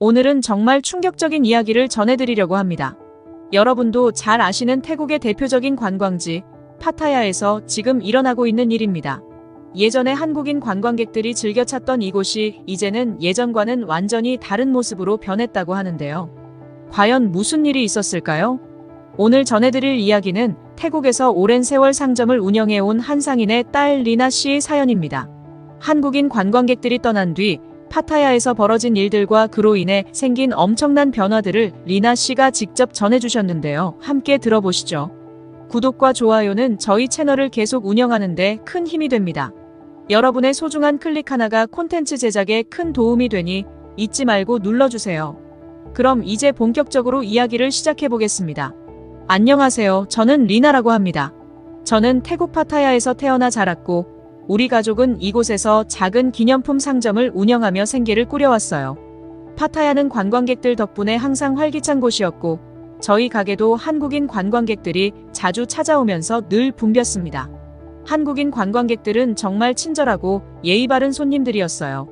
오늘은 정말 충격적인 이야기를 전해드리려고 합니다. 여러분도 잘 아시는 태국의 대표적인 관광지 파타야에서 지금 일어나고 있는 일입니다. 예전에 한국인 관광객들이 즐겨 찾던 이곳이 이제는 예전과는 완전히 다른 모습으로 변했다고 하는데요. 과연 무슨 일이 있었을까요? 오늘 전해드릴 이야기는 태국에서 오랜 세월 상점을 운영해온 한 상인의 딸 리나 씨의 사연입니다. 한국인 관광객들이 떠난 뒤 파타야에서 벌어진 일들과 그로 인해 생긴 엄청난 변화들을 리나 씨가 직접 전해주셨는데요. 함께 들어보시죠. 구독과 좋아요는 저희 채널을 계속 운영하는 데 큰 힘이 됩니다. 여러분의 소중한 클릭 하나가 콘텐츠 제작에 큰 도움이 되니 잊지 말고 눌러주세요. 그럼 이제 본격적으로 이야기를 시작해 보겠습니다. 안녕하세요. 저는 리나라고 합니다. 저는 태국 파타야에서 태어나 자랐고 우리 가족은 이곳에서 작은 기념품 상점을 운영하며 생계를 꾸려왔어요. 파타야는 관광객들 덕분에 항상 활기찬 곳이었고 저희 가게도 한국인 관광객들이 자주 찾아오면서 늘 붐볐습니다. 한국인 관광객들은 정말 친절하고 예의 바른 손님들이었어요.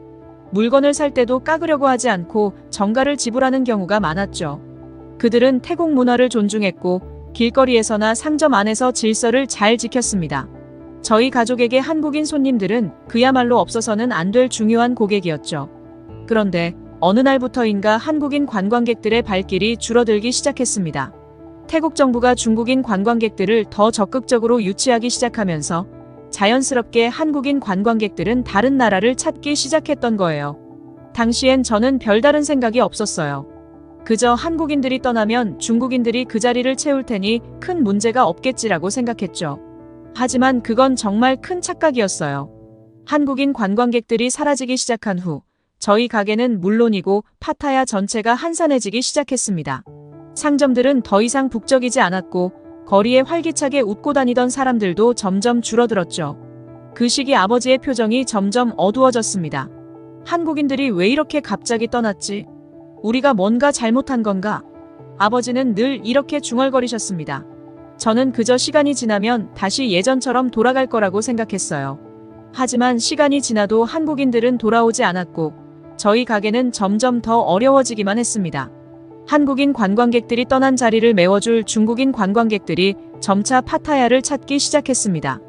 물건을 살 때도 까그려고 하지 않고 정가를 지불하는 경우가 많았죠. 그들은 태국 문화를 존중했고 길거리에서나 상점 안에서 질서를 잘 지켰습니다. 저희 가족에게 한국인 손님들은 그야말로 없어서는 안 될 중요한 고객이었죠. 그런데 어느 날부터인가 한국인 관광객들의 발길이 줄어들기 시작했습니다. 태국 정부가 중국인 관광객들을 더 적극적으로 유치하기 시작하면서 자연스럽게 한국인 관광객들은 다른 나라를 찾기 시작했던 거예요. 당시엔 저는 별다른 생각이 없었어요. 그저 한국인들이 떠나면 중국인들이 그 자리를 채울 테니 큰 문제가 없겠지라고 생각했죠. 하지만 그건 정말 큰 착각이었어요. 한국인 관광객들이 사라지기 시작한 후 저희 가게는 물론이고 파타야 전체가 한산해지기 시작했습니다. 상점들은 더 이상 북적이지 않았고 거리에 활기차게 웃고 다니던 사람들도 점점 줄어들었죠. 그 시기 아버지의 표정이 점점 어두워졌습니다. 한국인들이 왜 이렇게 갑자기 떠났지? 우리가 뭔가 잘못한 건가? 아버지는 늘 이렇게 중얼거리셨습니다. 저는 그저 시간이 지나면 다시 예전처럼 돌아갈 거라고 생각했어요. 하지만 시간이 지나도 한국인들은 돌아오지 않았고 저희 가게는 점점 더 어려워지기만 했습니다. 한국인 관광객들이 떠난 자리를 메워줄 중국인 관광객들이 점차 파타야를 찾기 시작했습니다.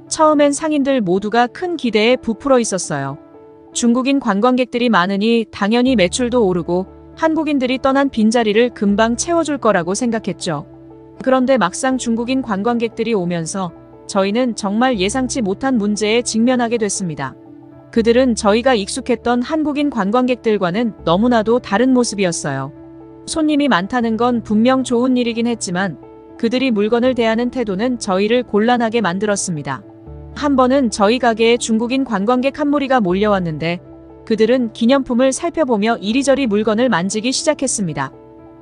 처음엔 상인들 모두가 큰 기대에 부풀어 있었어요. 중국인 관광객들이 많으니 당연히 매출도 오르고 한국인들이 떠난 빈자리를 금방 채워줄 거라고 생각했죠. 그런데 막상 중국인 관광객들이 오면서 저희는 정말 예상치 못한 문제에 직면하게 됐습니다. 그들은 저희가 익숙했던 한국인 관광객들과는 너무나도 다른 모습이었어요. 손님이 많다는 건 분명 좋은 일이긴 했지만 그들이 물건을 대하는 태도는 저희를 곤란하게 만들었습니다. 한 번은 저희 가게에 중국인 관광객 한 무리가 몰려왔는데 그들은 기념품을 살펴보며 이리저리 물건을 만지기 시작했습니다.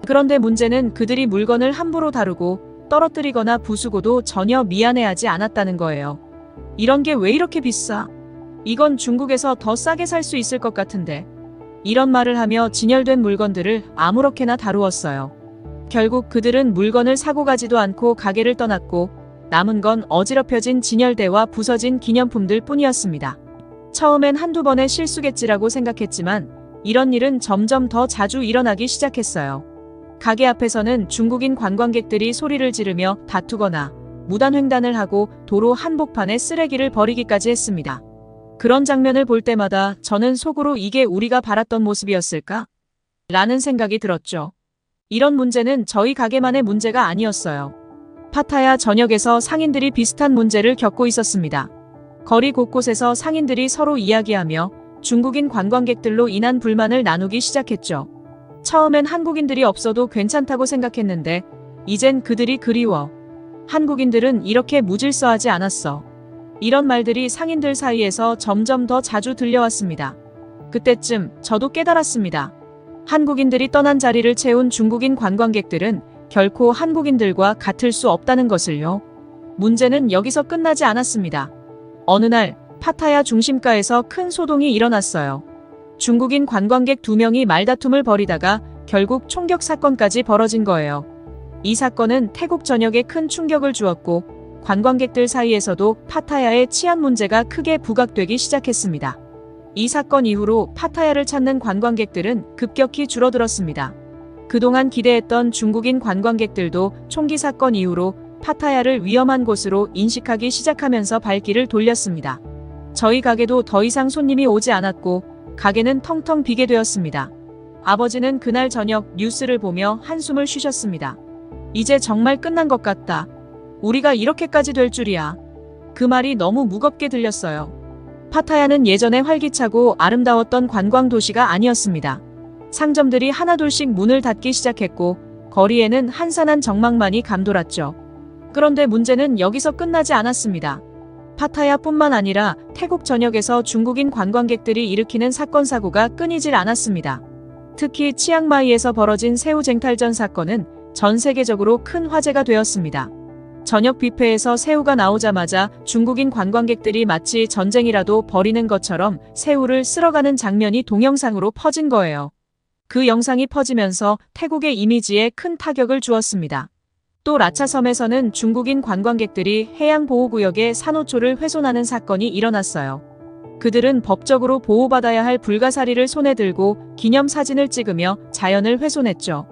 그런데 문제는 그들이 물건을 함부로 다루고 떨어뜨리거나 부수고도 전혀 미안해하지 않았다는 거예요. 이런 게 왜 이렇게 비싸? 이건 중국에서 더 싸게 살 수 있을 것 같은데. 이런 말을 하며 진열된 물건들을 아무렇게나 다루었어요. 결국 그들은 물건을 사고 가지도 않고 가게를 떠났고 남은 건 어지럽혀진 진열대와 부서진 기념품들 뿐이었습니다. 처음엔 한두 번의 실수겠지라고 생각했지만 이런 일은 점점 더 자주 일어나기 시작했어요. 가게 앞에서는 중국인 관광객들이 소리를 지르며 다투거나 무단횡단을 하고 도로 한복판에 쓰레기를 버리기까지 했습니다. 그런 장면을 볼 때마다 저는 속으로 이게 우리가 바랐던 모습이었을까? 라는 생각이 들었죠. 이런 문제는 저희 가게만의 문제가 아니었어요. 파타야 전역에서 상인들이 비슷한 문제를 겪고 있었습니다. 거리 곳곳에서 상인들이 서로 이야기하며 중국인 관광객들로 인한 불만을 나누기 시작했죠. 처음엔 한국인들이 없어도 괜찮다고 생각했는데 이젠 그들이 그리워. 한국인들은 이렇게 무질서하지 않았어. 이런 말들이 상인들 사이에서 점점 더 자주 들려왔습니다. 그때쯤 저도 깨달았습니다. 한국인들이 떠난 자리를 채운 중국인 관광객들은 결코 한국인들과 같을 수 없다는 것을요. 문제는 여기서 끝나지 않았습니다. 어느 날 파타야 중심가에서 큰 소동이 일어났어요. 중국인 관광객 2명이 말다툼을 벌이다가 결국 총격 사건까지 벌어진 거예요. 이 사건은 태국 전역에 큰 충격을 주었고 관광객들 사이에서도 파타야의 치안 문제가 크게 부각되기 시작했습니다. 이 사건 이후로 파타야를 찾는 관광객들은 급격히 줄어들었습니다. 그동안 기대했던 중국인 관광객들도 총기 사건 이후로 파타야를 위험한 곳으로 인식하기 시작하면서 발길을 돌렸습니다. 저희 가게도 더 이상 손님이 오지 않았고 가게는 텅텅 비게 되었습니다. 아버지는 그날 저녁 뉴스를 보며 한숨을 쉬셨습니다. 이제 정말 끝난 것 같다. 우리가 이렇게까지 될 줄이야. 그 말이 너무 무겁게 들렸어요. 파타야는 예전에 활기차고 아름다웠던 관광 도시가 아니었습니다. 상점들이 하나둘씩 문을 닫기 시작했고 거리에는 한산한 적막만이 감돌았죠. 그런데 문제는 여기서 끝나지 않았습니다. 파타야뿐만 아니라 태국 전역에서 중국인 관광객들이 일으키는 사건 사고가 끊이질 않았습니다. 특히 치앙마이에서 벌어진 새우 쟁탈전 사건은 전 세계적으로 큰 화제가 되었습니다. 저녁 뷔페에서 새우가 나오자마자 중국인 관광객들이 마치 전쟁이라도 벌이는 것처럼 새우를 쓸어가는 장면이 동영상으로 퍼진 거예요. 그 영상이 퍼지면서 태국의 이미지에 큰 타격을 주었습니다. 또 라차섬에서는 중국인 관광객들이 해양보호구역의 산호초를 훼손하는 사건이 일어났어요. 그들은 법적으로 보호받아야 할 불가사리를 손에 들고 기념사진을 찍으며 자연을 훼손했죠.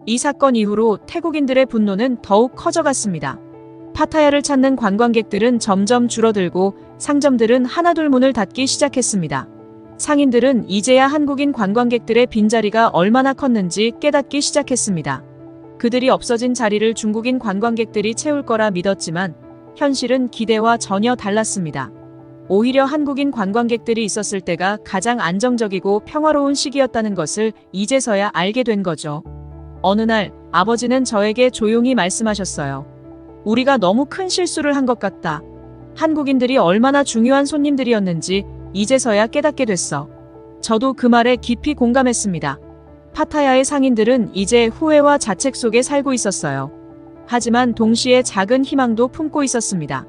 이 사건 이후로 태국인들의 분노는 더욱 커져갔습니다. 파타야를 찾는 관광객들은 점점 줄어들고 상점들은 하나둘 문을 닫기 시작했습니다. 상인들은 이제야 한국인 관광객들의 빈자리가 얼마나 컸는지 깨닫기 시작했습니다. 그들이 없어진 자리를 중국인 관광객들이 채울 거라 믿었지만 현실은 기대와 전혀 달랐습니다. 오히려 한국인 관광객들이 있었을 때가 가장 안정적이고 평화로운 시기였다는 것을 이제서야 알게 된 거죠. 어느 날 아버지는 저에게 조용히 말씀하셨어요. 우리가 너무 큰 실수를 한 것 같다. 한국인들이 얼마나 중요한 손님들이었는지 이제서야 깨닫게 됐어. 저도 그 말에 깊이 공감했습니다. 파타야의 상인들은 이제 후회와 자책 속에 살고 있었어요. 하지만 동시에 작은 희망도 품고 있었습니다.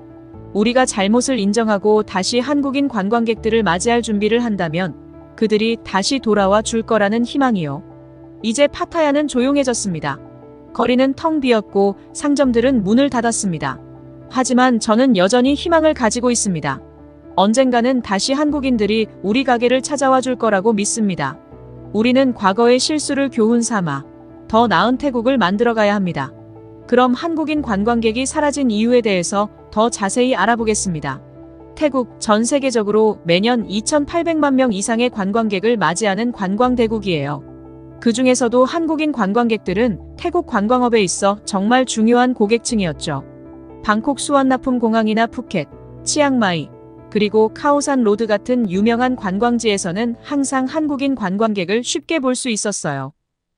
우리가 잘못을 인정하고 다시 한국인 관광객들을 맞이할 준비를 한다면 그들이 다시 돌아와 줄 거라는 희망이요. 이제 파타야는 조용해졌습니다. 거리는 텅 비었고 상점들은 문을 닫았습니다. 하지만 저는 여전히 희망을 가지고 있습니다. 언젠가는 다시 한국인들이 우리 가게를 찾아와 줄 거라고 믿습니다. 우리는 과거의 실수를 교훈 삼아 더 나은 태국을 만들어가야 합니다. 그럼 한국인 관광객이 사라진 이유에 대해서 더 자세히 알아보겠습니다. 태국 전 세계적으로 매년 2,800만 명 이상의 관광객을 맞이하는 관광대국이에요. 그 중에서도 한국인 관광객들은 태국 관광업에 있어 정말 중요한 고객층이었죠. 방콕 수완나품 공항이나 푸켓, 치앙마이, 그리고 카오산 로드 같은 유명한 관광지에서는 항상 한국인 관광객을 쉽게 볼 수 있었어요.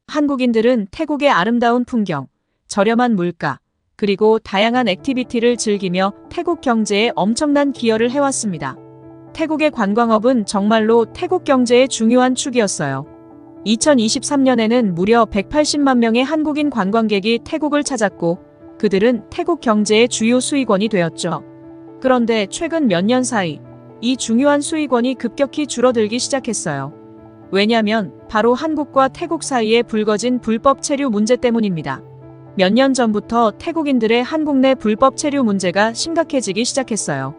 한국인들은 태국의 아름다운 풍경, 저렴한 물가, 그리고 다양한 액티비티를 즐기며 태국 경제에 엄청난 기여를 해왔습니다. 태국의 관광업은 정말로 태국 경제의 중요한 축이었어요. 2023년에는 무려 180만 명의 한국인 관광객이 태국을 찾았고 그들은 태국 경제의 주요 수익원이 되었죠. 그런데 최근 몇 년 사이 이 중요한 수익원이 급격히 줄어들기 시작했어요. 왜냐면 바로 한국과 태국 사이에 불거진 불법 체류 문제 때문입니다. 몇 년 전부터 태국인들의 한국 내 불법 체류 문제가 심각해지기 시작했어요.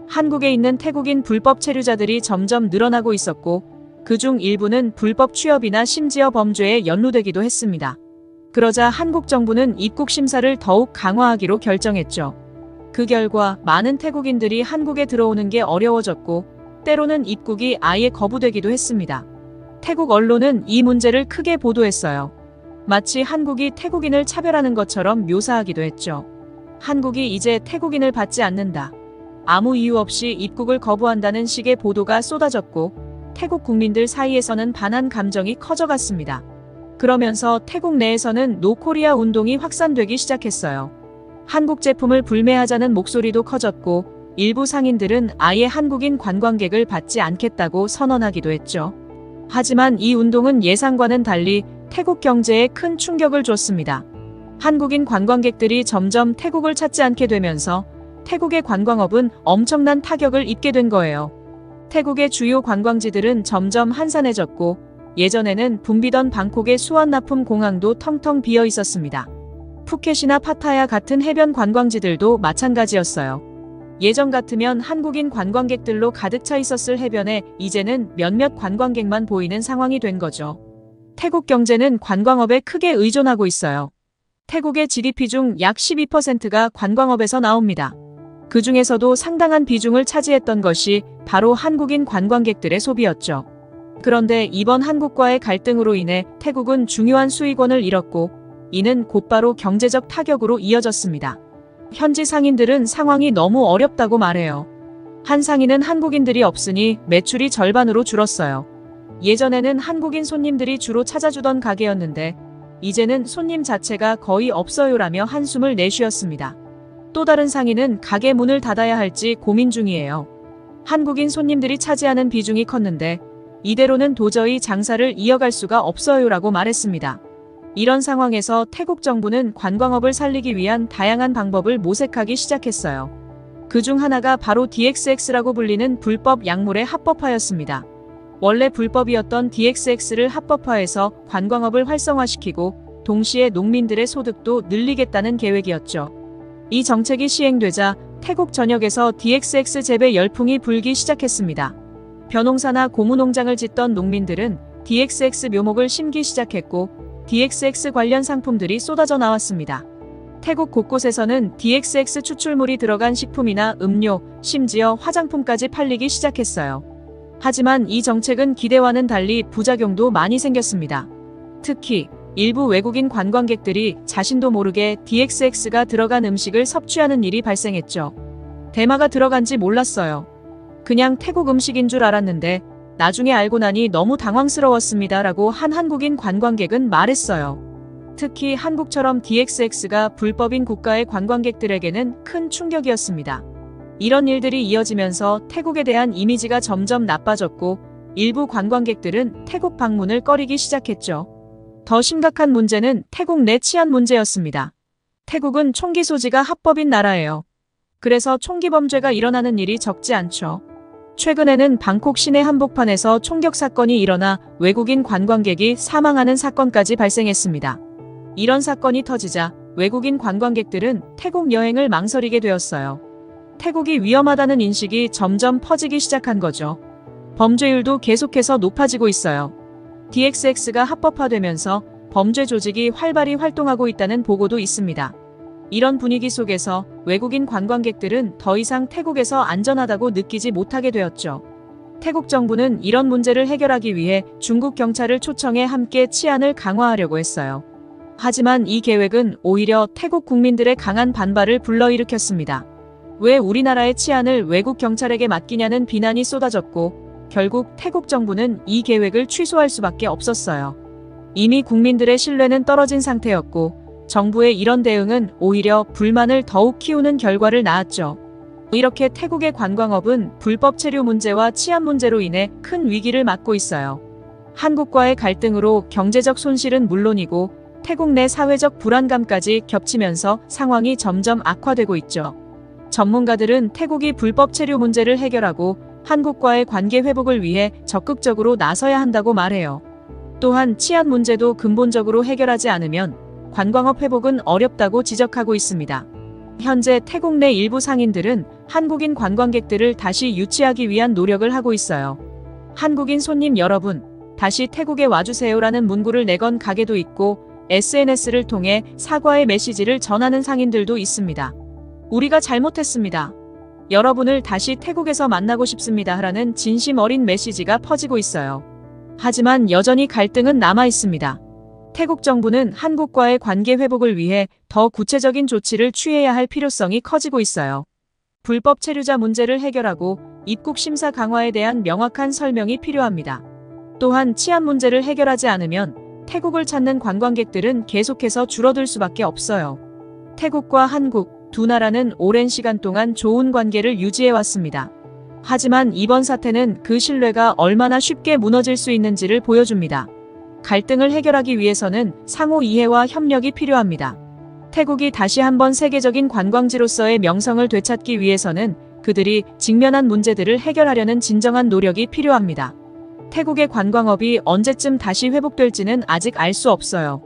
한국에 있는 태국인 불법 체류자들이 점점 늘어나고 있었고 그중 일부는 불법 취업이나 심지어 범죄에 연루되기도 했습니다. 그러자 한국 정부는 입국 심사를 더욱 강화하기로 결정했죠. 그 결과 많은 태국인들이 한국에 들어오는 게 어려워졌고 때로는 입국이 아예 거부되기도 했습니다. 태국 언론은 이 문제를 크게 보도했어요. 마치 한국이 태국인을 차별하는 것처럼 묘사하기도 했죠. 한국이 이제 태국인을 받지 않는다. 아무 이유 없이 입국을 거부한다는 식의 보도가 쏟아졌고 태국 국민들 사이에서는 반한 감정이 커져갔습니다. 그러면서 태국 내에서는 노코리아 운동이 확산되기 시작했어요. 한국 제품을 불매하자는 목소리도 커졌고 일부 상인들은 아예 한국인 관광객을 받지 않겠다고 선언하기도 했죠. 하지만 이 운동은 예상과는 달리 태국 경제에 큰 충격을 줬습니다. 한국인 관광객들이 점점 태국을 찾지 않게 되면서 태국의 관광업은 엄청난 타격을 입게 된 거예요. 태국의 주요 관광지들은 점점 한산해졌고 예전에는 붐비던 방콕의 수완나품 공항도 텅텅 비어 있었습니다. 푸켓이나 파타야 같은 해변 관광지들도 마찬가지였어요. 예전 같으면 한국인 관광객들로 가득 차 있었을 해변에 이제는 몇몇 관광객만 보이는 상황이 된 거죠. 태국 경제는 관광업에 크게 의존하고 있어요. 태국의 GDP 중 약 12%가 관광업에서 나옵니다. 그 중에서도 상당한 비중을 차지했던 것이 바로 한국인 관광객들의 소비였죠. 그런데 이번 한국과의 갈등으로 인해 태국은 중요한 수익원을 잃었고, 이는 곧바로 경제적 타격으로 이어졌습니다. 현지 상인들은 상황이 너무 어렵다고 말해요. 한 상인은 한국인들이 없으니 매출이 절반으로 줄었어요. 예전에는 한국인 손님들이 주로 찾아주던 가게였는데 이제는 손님 자체가 거의 없어요라며 한숨을 내쉬었습니다. 또 다른 상인은 가게 문을 닫아야 할지 고민 중이에요. 한국인 손님들이 차지하는 비중이 컸는데 이대로는 도저히 장사를 이어갈 수가 없어요라고 말했습니다. 이런 상황에서 태국 정부는 관광업을 살리기 위한 다양한 방법을 모색하기 시작했어요. 그중 하나가 바로 DXX라고 불리는 불법 약물의 합법화였습니다. 원래 불법이었던 DXX를 합법화해서 관광업을 활성화시키고 동시에 농민들의 소득도 늘리겠다는 계획이었죠. 이 정책이 시행되자 태국 전역에서 DXX 재배 열풍이 불기 시작했습니다. 벼농사나 고무농장을 짓던 농민들은 DXX 묘목을 심기 시작했고 DXX 관련 상품들이 쏟아져 나왔습니다. 태국 곳곳에서는 DXX 추출물이 들어간 식품이나 음료, 심지어 화장품까지 팔리기 시작했어요. 하지만 이 정책은 기대와는 달리 부작용도 많이 생겼습니다. 특히 일부 외국인 관광객들이 자신도 모르게 DXX가 들어간 음식을 섭취하는 일이 발생했죠. 대마가 들어간지 몰랐어요. 그냥 태국 음식인 줄 알았는데 나중에 알고 나니 너무 당황스러웠습니다 라고 한 한국인 관광객은 말했어요. 특히 한국처럼 DXX가 불법인 국가의 관광객들에게는 큰 충격이었습니다. 이런 일들이 이어지면서 태국에 대한 이미지가 점점 나빠졌고 일부 관광객들은 태국 방문을 꺼리기 시작했죠. 더 심각한 문제는 태국 내 치안 문제였습니다. 태국은 총기 소지가 합법인 나라예요. 그래서 총기 범죄가 일어나는 일이 적지 않죠. 최근에는 방콕 시내 한복판에서 총격 사건이 일어나 외국인 관광객이 사망하는 사건까지 발생했습니다. 이런 사건이 터지자 외국인 관광객들은 태국 여행을 망설이게 되었어요. 태국이 위험하다는 인식이 점점 퍼지기 시작한 거죠. 범죄율도 계속해서 높아지고 있어요. DXX가 합법화되면서 범죄 조직이 활발히 활동하고 있다는 보고도 있습니다. 이런 분위기 속에서 외국인 관광객들은 더 이상 태국에서 안전하다고 느끼지 못하게 되었죠. 태국 정부는 이런 문제를 해결하기 위해 중국 경찰을 초청해 함께 치안을 강화하려고 했어요. 하지만 이 계획은 오히려 태국 국민들의 강한 반발을 불러일으켰습니다. 왜 우리나라의 치안을 외국 경찰에게 맡기냐는 비난이 쏟아졌고 결국 태국 정부는 이 계획을 취소할 수밖에 없었어요. 이미 국민들의 신뢰는 떨어진 상태였고 정부의 이런 대응은 오히려 불만을 더욱 키우는 결과를 낳았죠. 이렇게 태국의 관광업은 불법 체류 문제와 치안 문제로 인해 큰 위기를 맞고 있어요. 한국과의 갈등으로 경제적 손실은 물론이고 태국 내 사회적 불안감까지 겹치면서 상황이 점점 악화되고 있죠. 전문가들은 태국이 불법 체류 문제를 해결하고 한국과의 관계 회복을 위해 적극적으로 나서야 한다고 말해요. 또한 치안 문제도 근본적으로 해결하지 않으면 관광업 회복은 어렵다고 지적하고 있습니다. 현재 태국 내 일부 상인들은 한국인 관광객들을 다시 유치하기 위한 노력을 하고 있어요. 한국인 손님 여러분, 다시 태국에 와주세요라는 문구를 내건 가게도 있고 SNS를 통해 사과의 메시지를 전하는 상인들도 있습니다. 우리가 잘못했습니다. 여러분을 다시 태국에서 만나고 싶습니다. 라는 진심 어린 메시지가 퍼지고 있어요. 하지만 여전히 갈등은 남아 있습니다. 태국 정부는 한국과의 관계 회복을 위해 더 구체적인 조치를 취해야 할 필요성이 커지고 있어요. 불법 체류자 문제를 해결하고 입국 심사 강화에 대한 명확한 설명이 필요합니다. 또한 치안 문제를 해결하지 않으면 태국을 찾는 관광객들은 계속해서 줄어들 수밖에 없어요. 태국과 한국 두 나라는 오랜 시간 동안 좋은 관계를 유지해왔습니다. 하지만 이번 사태는 그 신뢰가 얼마나 쉽게 무너질 수 있는지를 보여줍니다. 갈등을 해결하기 위해서는 상호 이해와 협력이 필요합니다. 태국이 다시 한번 세계적인 관광지로서의 명성을 되찾기 위해서는 그들이 직면한 문제들을 해결하려는 진정한 노력이 필요합니다. 태국의 관광업이 언제쯤 다시 회복될지는 아직 알 수 없어요.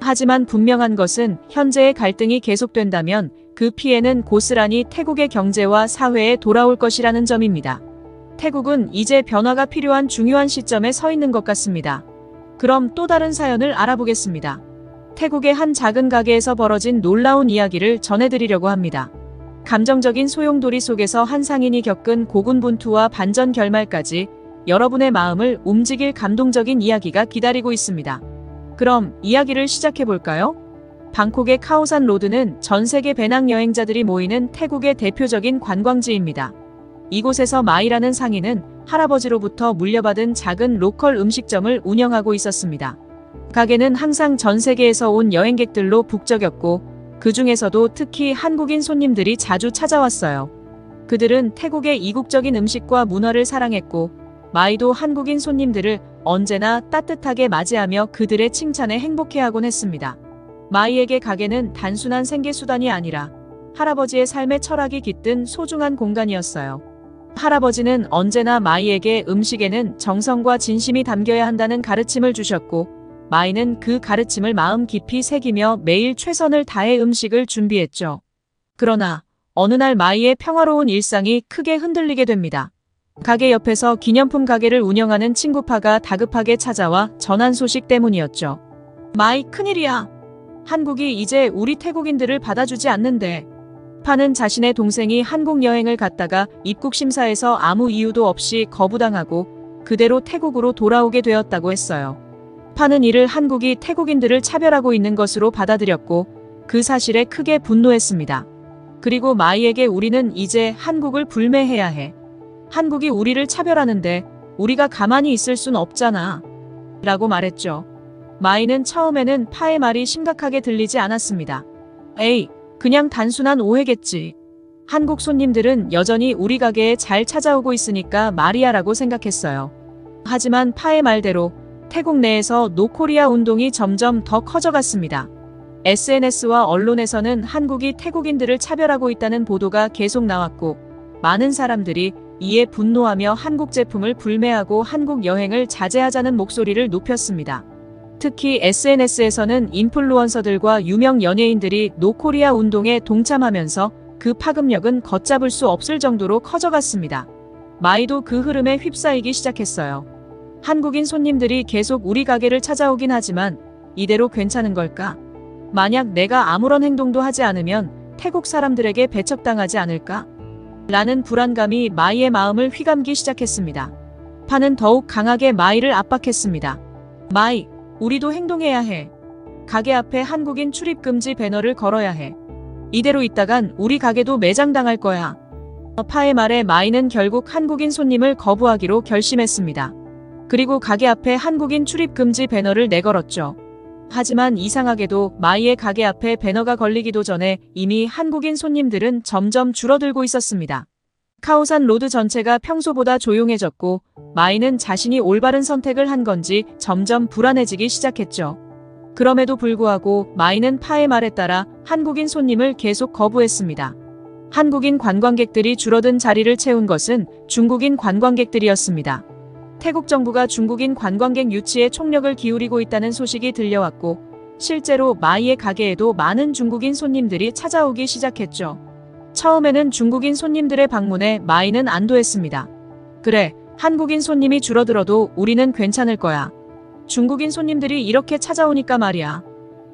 하지만 분명한 것은 현재의 갈등이 계속된다면 그 피해는 고스란히 태국의 경제와 사회에 돌아올 것이라는 점입니다. 태국은 이제 변화가 필요한 중요한 시점에 서 있는 것 같습니다. 그럼 또 다른 사연을 알아보겠습니다. 태국의 한 작은 가게에서 벌어진 놀라운 이야기를 전해드리려고 합니다. 감정적인 소용돌이 속에서 한 상인이 겪은 고군분투와 반전 결말까지 여러분의 마음을 움직일 감동적인 이야기가 기다리고 있습니다. 그럼 이야기를 시작해볼까요? 방콕의 카오산 로드는 전 세계 배낭 여행자들이 모이는 태국의 대표적인 관광지입니다. 이곳에서 마이라는 상인은 할아버지로부터 물려받은 작은 로컬 음식점을 운영하고 있었습니다. 가게는 항상 전 세계에서 온 여행객들로 북적였고 그 중에서도 특히 한국인 손님들이 자주 찾아왔어요. 그들은 태국의 이국적인 음식과 문화를 사랑했고 마이도 한국인 손님들을 언제나 따뜻하게 맞이하며 그들의 칭찬에 행복해하곤 했습니다. 마이에게 가게는 단순한 생계수단이 아니라 할아버지의 삶의 철학이 깃든 소중한 공간이었어요. 할아버지는 언제나 마이에게 음식에는 정성과 진심이 담겨야 한다는 가르침을 주셨고 마이는 그 가르침을 마음 깊이 새기며 매일 최선을 다해 음식을 준비했죠. 그러나 어느 날 마이의 평화로운 일상이 크게 흔들리게 됩니다. 가게 옆에서 기념품 가게를 운영하는 친구파가 다급하게 찾아와 전한 소식 때문이었죠. 마이, 큰일이야. 한국이 이제 우리 태국인들을 받아주지 않는데. 파는 자신의 동생이 한국 여행을 갔다가 입국 심사에서 아무 이유도 없이 거부당하고 그대로 태국으로 돌아오게 되었다고 했어요. 파는 이를 한국이 태국인들을 차별하고 있는 것으로 받아들였고 그 사실에 크게 분노했습니다. 그리고 마이에게 우리는 이제 한국을 불매해야 해. 한국이 우리를 차별하는데 우리가 가만히 있을 순 없잖아. 라고 말했죠. 마이는 처음에는 파의 말이 심각하게 들리지 않았습니다. 에이, 그냥 단순한 오해겠지. 한국 손님들은 여전히 우리 가게에 잘 찾아오고 있으니까 말이야라고 생각했어요. 하지만 파의 말대로 태국 내에서 노코리아 운동이 점점 더 커져갔습니다. SNS와 언론에서는 한국이 태국인들을 차별하고 있다는 보도가 계속 나왔고 많은 사람들이 이에 분노하며 한국 제품을 불매하고 한국 여행을 자제하자는 목소리를 높였습니다. 특히 SNS에서는 인플루언서들과 유명 연예인들이 노코리아 운동에 동참하면서 그 파급력은 걷잡을 수 없을 정도로 커져갔습니다. 마이도 그 흐름에 휩싸이기 시작했어요. 한국인 손님들이 계속 우리 가게를 찾아오긴 하지만 이대로 괜찮은 걸까? 만약 내가 아무런 행동도 하지 않으면 태국 사람들에게 배척당하지 않을까? 라는 불안감이 마이의 마음을 휘감기 시작했습니다. 파는 더욱 강하게 마이를 압박했습니다. 마이, 우리도 행동해야 해. 가게 앞에 한국인 출입금지 배너를 걸어야 해. 이대로 있다간 우리 가게도 매장당할 거야. 파의 말에 마이는 결국 한국인 손님을 거부하기로 결심했습니다. 그리고 가게 앞에 한국인 출입금지 배너를 내걸었죠. 하지만 이상하게도 마이의 가게 앞에 배너가 걸리기도 전에 이미 한국인 손님들은 점점 줄어들고 있었습니다. 카오산 로드 전체가 평소보다 조용해졌고 마이는 자신이 올바른 선택을 한 건지 점점 불안해지기 시작했죠. 그럼에도 불구하고 마이는 파의 말에 따라 한국인 손님을 계속 거부했습니다. 한국인 관광객들이 줄어든 자리를 채운 것은 중국인 관광객들이었습니다. 태국 정부가 중국인 관광객 유치에 총력을 기울이고 있다는 소식이 들려왔고 실제로 마이의 가게에도 많은 중국인 손님들이 찾아오기 시작했죠. 처음에는 중국인 손님들의 방문에 마이는 안도했습니다. 그래, 한국인 손님이 줄어들어도 우리는 괜찮을 거야. 중국인 손님들이 이렇게 찾아오니까 말이야.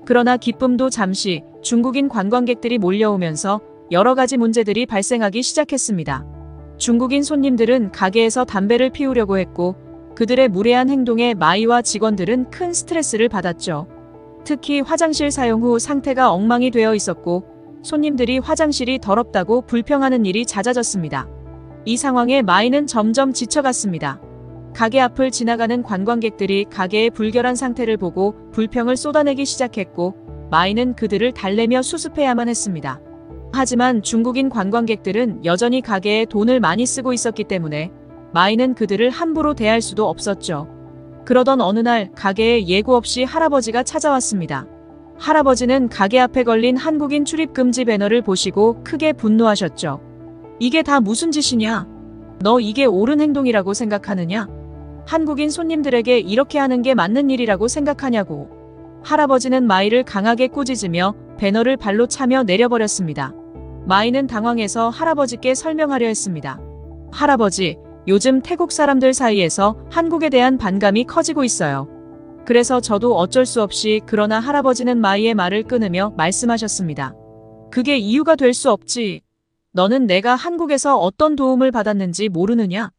그러나 기쁨도 잠시 중국인 관광객들이 몰려오면서 여러 가지 문제들이 발생하기 시작했습니다. 중국인 손님들은 가게에서 담배를 피우려고 했고 그들의 무례한 행동에 마이와 직원들은 큰 스트레스를 받았죠. 특히 화장실 사용 후 상태가 엉망이 되어 있었고 손님들이 화장실이 더럽다고 불평하는 일이 잦아졌습니다. 이 상황에 마이는 점점 지쳐갔습니다. 가게 앞을 지나가는 관광객들이 가게의 불결한 상태를 보고 불평을 쏟아내기 시작했고 마이는 그들을 달래며 수습해야만 했습니다. 하지만 중국인 관광객들은 여전히 가게에 돈을 많이 쓰고 있었기 때문에 마이는 그들을 함부로 대할 수도 없었죠. 그러던 어느 날 가게에 예고 없이 할아버지가 찾아왔습니다. 할아버지는 가게 앞에 걸린 한국인 출입금지 배너를 보시고 크게 분노하셨죠. 이게 다 무슨 짓이냐? 너 이게 옳은 행동이라고 생각하느냐? 한국인 손님들에게 이렇게 하는 게 맞는 일이라고 생각하냐고. 할아버지는 마이를 강하게 꾸짖으며 배너를 발로 차며 내려버렸습니다. 마이는 당황해서 할아버지께 설명하려 했습니다. 할아버지, 요즘 태국 사람들 사이에서 한국에 대한 반감이 커지고 있어요. 그래서 저도 어쩔 수 없이 그러나 할아버지는 마이의 말을 끊으며 말씀하셨습니다. 그게 이유가 될 수 없지. 너는 내가 한국에서 어떤 도움을 받았는지 모르느냐?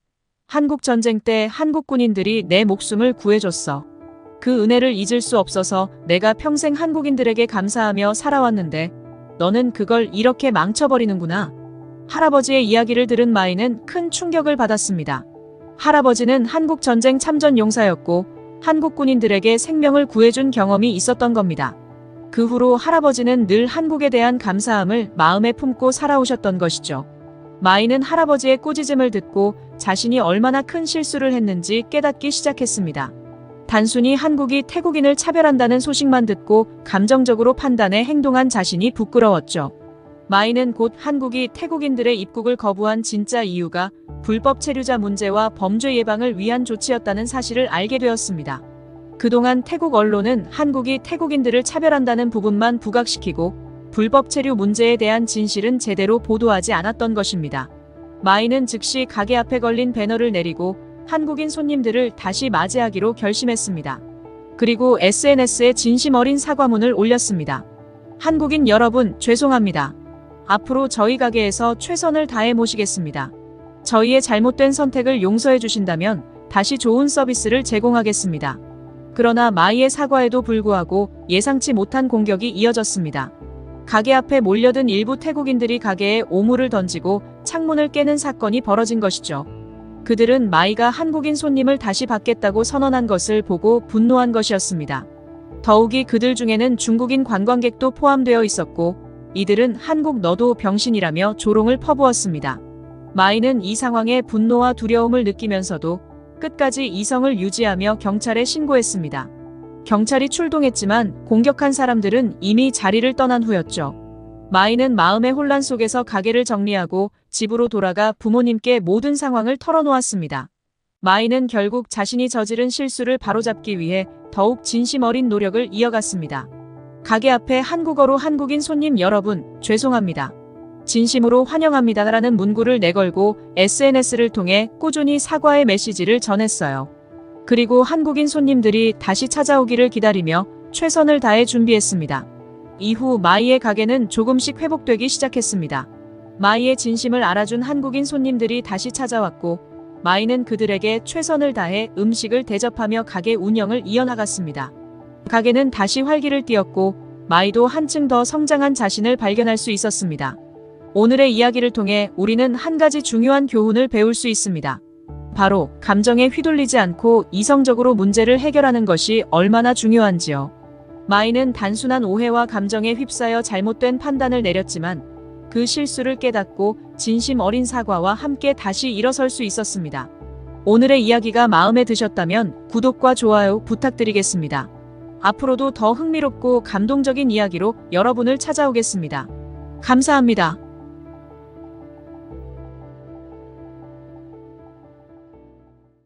한국 전쟁 때 한국 군인들이 내 목숨을 구해줬어. 그 은혜를 잊을 수 없어서 내가 평생 한국인들에게 감사하며 살아왔는데 너는 그걸 이렇게 망쳐버리는구나. 할아버지의 이야기를 들은 마이는 큰 충격을 받았습니다. 할아버지는 한국 전쟁 참전 용사였고 한국 군인들에게 생명을 구해준 경험이 있었던 겁니다. 그 후로 할아버지는 늘 한국에 대한 감사함을 마음에 품고 살아오셨던 것이죠. 마이는 할아버지의 꾸짖음을 듣고 자신이 얼마나 큰 실수를 했는지 깨닫기 시작했습니다. 단순히 한국이 태국인을 차별한다는 소식만 듣고 감정적으로 판단해 행동한 자신이 부끄러웠죠. 마이는 곧 한국이 태국인들의 입국을 거부한 진짜 이유가 불법 체류자 문제와 범죄 예방을 위한 조치였다는 사실을 알게 되었습니다. 그동안 태국 언론은 한국이 태국인들을 차별한다는 부분만 부각시키고 불법 체류 문제에 대한 진실은 제대로 보도하지 않았던 것입니다. 마이는 즉시 가게 앞에 걸린 배너를 내리고 한국인 손님들을 다시 맞이하기로 결심했습니다. 그리고 SNS에 진심 어린 사과문을 올렸습니다. 한국인 여러분, 죄송합니다. 앞으로 저희 가게에서 최선을 다해 모시겠습니다. 저희의 잘못된 선택을 용서해 주신다면 다시 좋은 서비스를 제공하겠습니다. 그러나 마이의 사과에도 불구하고 예상치 못한 공격이 이어졌습니다. 가게 앞에 몰려든 일부 태국인들이 가게에 오물을 던지고 창문을 깨는 사건이 벌어진 것이죠. 그들은 마이가 한국인 손님을 다시 받겠다고 선언한 것을 보고 분노한 것이었습니다. 더욱이 그들 중에는 중국인 관광객도 포함되어 있었고 이들은 한국 너도 병신이라며 조롱을 퍼부었습니다. 마이는 이 상황에 분노와 두려움을 느끼면서도 끝까지 이성을 유지하며 경찰에 신고했습니다. 경찰이 출동했지만 공격한 사람들은 이미 자리를 떠난 후였죠. 마이는 마음의 혼란 속에서 가게를 정리하고 집으로 돌아가 부모님께 모든 상황을 털어놓았습니다. 마이는 결국 자신이 저지른 실수를 바로잡기 위해 더욱 진심 어린 노력을 이어갔습니다. 가게 앞에 한국어로 한국인 손님 여러분, 죄송합니다. 진심으로 환영합니다라는 문구를 내걸고 SNS를 통해 꾸준히 사과의 메시지를 전했어요. 그리고 한국인 손님들이 다시 찾아오기를 기다리며 최선을 다해 준비했습니다. 이후 마이의 가게는 조금씩 회복되기 시작했습니다. 마이의 진심을 알아준 한국인 손님들이 다시 찾아왔고 마이는 그들에게 최선을 다해 음식을 대접하며 가게 운영을 이어나갔습니다. 가게는 다시 활기를 띠었고 마이도 한층 더 성장한 자신을 발견할 수 있었습니다. 오늘의 이야기를 통해 우리는 한 가지 중요한 교훈을 배울 수 있습니다. 바로 감정에 휘둘리지 않고 이성적으로 문제를 해결하는 것이 얼마나 중요한지요. 마이는 단순한 오해와 감정에 휩싸여 잘못된 판단을 내렸지만 그 실수를 깨닫고 진심 어린 사과와 함께 다시 일어설 수 있었습니다. 오늘의 이야기가 마음에 드셨다면 구독과 좋아요 부탁드리겠습니다. 앞으로도 더 흥미롭고 감동적인 이야기로 여러분을 찾아오겠습니다. 감사합니다.